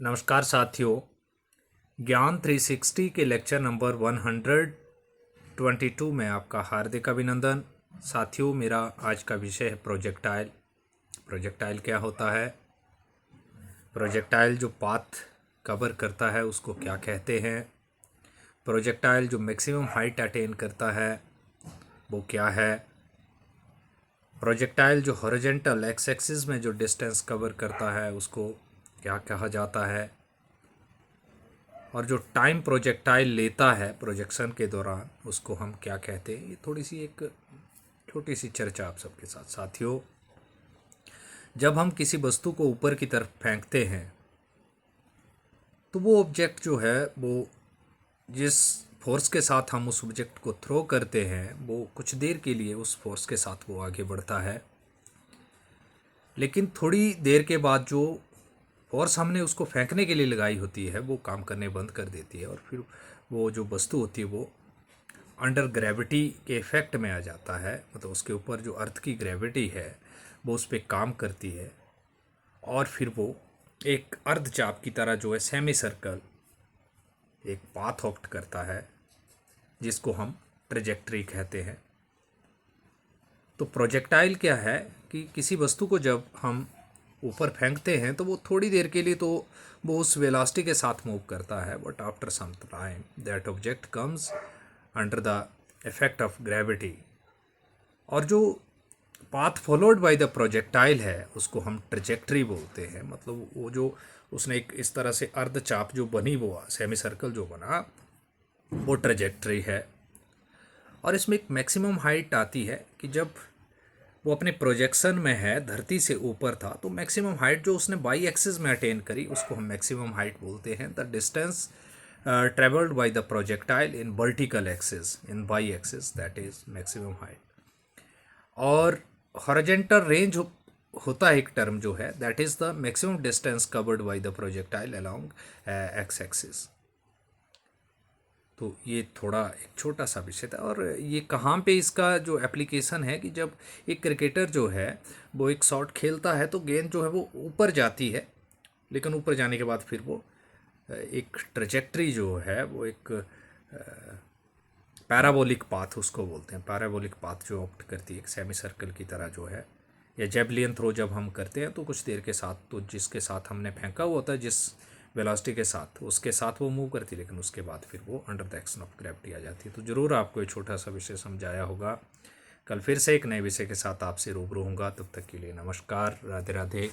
नमस्कार साथियों, ज्ञान 360 के लेक्चर नंबर 122 में आपका हार्दिक अभिनंदन। साथियों, मेरा आज का विषय है प्रोजेक्टाइल। प्रोजेक्टाइल क्या होता है? प्रोजेक्टाइल जो पाथ कवर करता है उसको क्या कहते हैं? प्रोजेक्टाइल जो मैक्सिमम हाइट अटेन करता है वो क्या है? प्रोजेक्टाइल जो हॉरिजॉन्टल एक्स एक्सिस में जो डिस्टेंस कवर करता है उसको क्या कहा जाता है? और जो टाइम प्रोजेक्टाइल लेता है प्रोजेक्शन के दौरान उसको हम क्या कहते हैं? ये थोड़ी सी एक छोटी सी चर्चा आप सबके साथ। साथियों, जब हम किसी वस्तु को ऊपर की तरफ फेंकते हैं तो वो ऑब्जेक्ट जो है वो जिस फोर्स के साथ हम उस ऑब्जेक्ट को थ्रो करते हैं वो कुछ देर के लिए उस फोर्स के साथ वो आगे बढ़ता है, लेकिन थोड़ी देर के बाद जो फोर्स हमने उसको फेंकने के लिए लगाई होती है वो काम करने बंद कर देती है और फिर वो जो वस्तु होती है वो अंडर ग्रेविटी के इफेक्ट में आ जाता है। मतलब उसके ऊपर जो अर्थ की ग्रेविटी है वो उस पर काम करती है और फिर वो एक अर्धचाप की तरह जो है सेमी सर्कल एक पाथ ऑप्ट करता है जिसको हम ट्रेजेक्ट्री कहते हैं। तो प्रोजेक्टाइल क्या है कि किसी वस्तु को जब हम ऊपर फेंकते हैं तो वो थोड़ी देर के लिए तो वो उस वेलोसिटी के साथ मूव करता है, but after some time that object comes under the effect of gravity. और जो path followed by the projectile है उसको हम ट्रेजेक्ट्री बोलते हैं। मतलब वो जो उसने एक इस तरह से अर्धचाप जो बनी वो सेमी सर्कल जो बना वो ट्रेजेक्ट्री है। और इसमें एक मैक्सिमम हाइट आती है कि जब वो अपने प्रोजेक्शन में है, धरती से ऊपर था, तो मैक्सिमम हाइट जो उसने बाई एक्सिस में अटेन करी उसको हम मैक्सिमम हाइट बोलते हैं। The distance travelled by the projectile in vertical axis in by axis, that is maximum height. और हॉरिजॉन्टल रेंज होता है एक टर्म जो है, that is the maximum distance covered by the projectile along x axis. तो ये थोड़ा एक छोटा सा विषय था। और ये कहाँ पे इसका जो एप्लीकेशन है कि जब एक क्रिकेटर जो है वो एक शॉट खेलता है तो गेंद जो है वो ऊपर जाती है, लेकिन ऊपर जाने के बाद फिर वो एक ट्रेजेक्ट्री जो है वो एक पैराबोलिक पाथ उसको बोलते हैं। पैराबोलिक पाथ जो ऑप्ट करती है एक सेमी सर्कल की तरह जो है। या जेवलिन थ्रो जब हम करते हैं तो कुछ देर के साथ तो जिसके साथ हमने फेंका हुआ होता है जिस वेलोसिटी के साथ उसके साथ वो मूव करती है, लेकिन उसके बाद फिर वो under the action of gravity आ जाती है। तो ज़रूर आपको एक छोटा सा विषय समझाया होगा। कल फिर से एक नए विषय के साथ आपसे रूबरू होऊंगा। तब तक के लिए नमस्कार, राधे राधे।